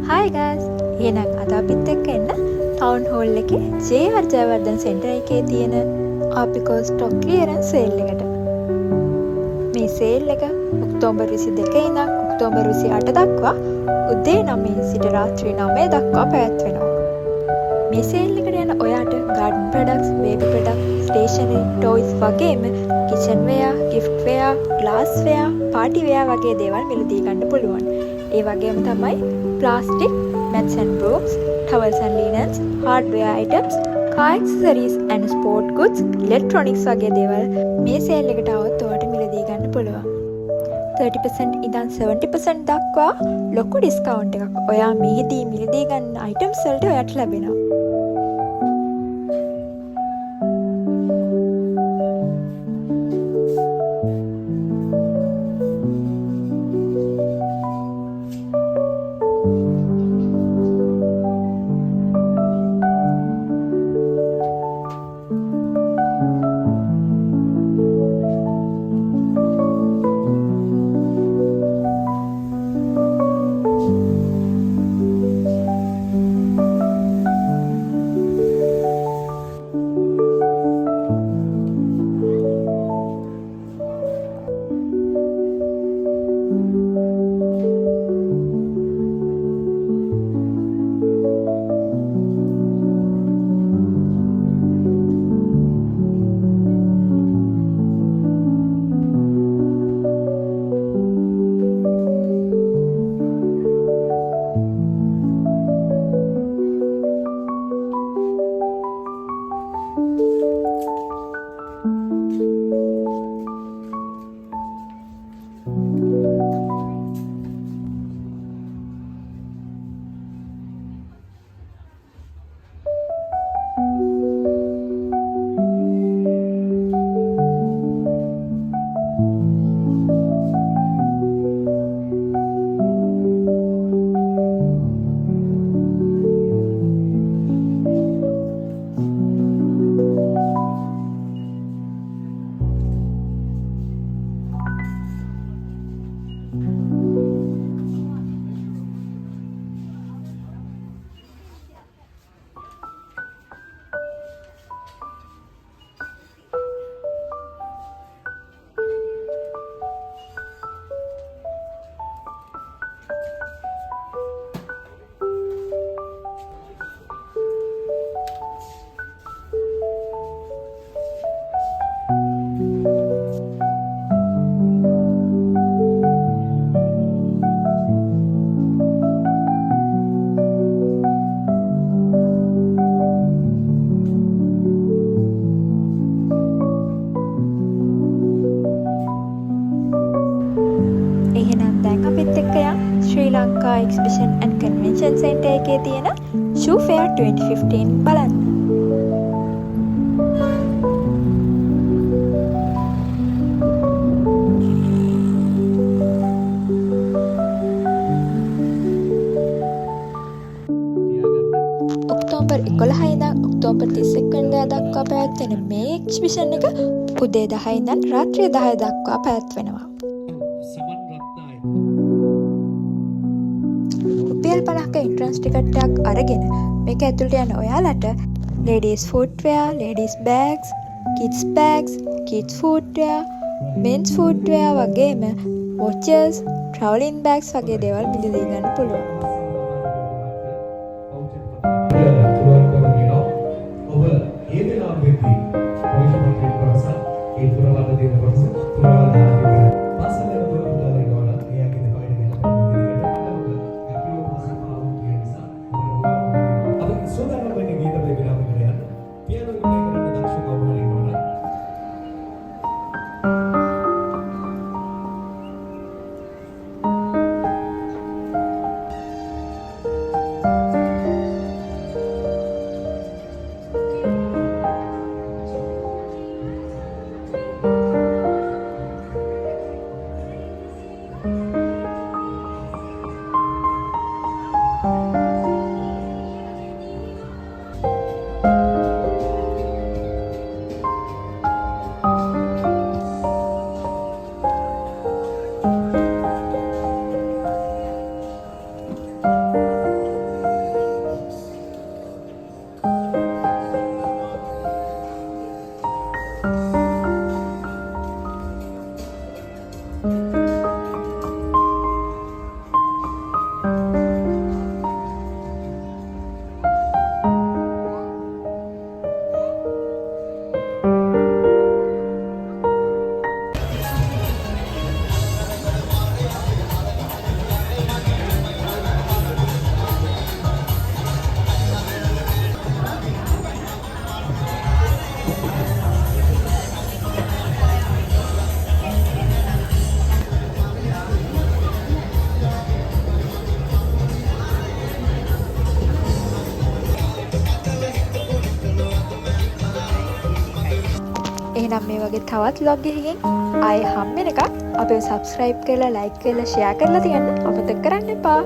Hi guys! එහෙනම් අද අපිත් එක්ක එන්න ටවුන් හෝල් එකේ JR ජයවර්ධන සෙන්ටර් එකේ තියෙන ආපිකෝ ස්ටොක් ක්ලියරන්ස් සේල් එකට. මේ සේල් එක ඔක්තෝබර් 22 ඉඳන් ඔක්තෝබර් 28 දක්වා උදේ 9 සිට රාත්‍රී 9 දක්වා පැවැත්වෙනවා. මේ සේල් එකට යන ඔයාට garden products, baby products, stationery, toys වගේම kitchen wear, gift wear, glass wear, party wear වගේ දේවල් මිලදී ගන්න පුළුවන්. ඒ වගේම තමයි plastic, mats and brooms, towels and linens, hardware items, car accessories and sport goods, electronics වගේ දේවල් මේ සේල් එකට આવොත් ඔයාට මිලදී ගන්න පුළුවන්. 30% ඉඳන් 70% දක්වා ලොකු ඩිස්කවුන්ට් එකක් ඔයා මෙහිදී මිලදී ගන්න items වලට ඔයාට ලැබෙනවා. Sri Lanka exhibition and convention centre එකේ තියෙන ෂූ ෆෙයාර් 2015 බලන්න. ඔක්තෝබර් 11 ඉඳන් ඔක්තෝබර් 31 වෙනිදා දක්වා පැවැත්වෙන මේ එක්සිබිෂන් එක උදේ 10 ඉඳන් රාත්‍රී 10 දක්වා පැවැත්වෙනවා. රුපියල් 50ක එන්ට්‍රන්ස් ටිකට් එකක් අරගෙන මේක ඇතුළට යන ඔයාලට ladies footwear, ladies bags, kids footwear, men's footwear වගේම watches, traveling bags වගේ දේවල් මිලදී ගන්න පුළුවන්. වගේ තවත් vlog එකකින් ආයෙ හම්බ වෙනකම් අපිව subscribe කරලා like කරලා share කරලා තියන්න අමතක කරන්න එපා.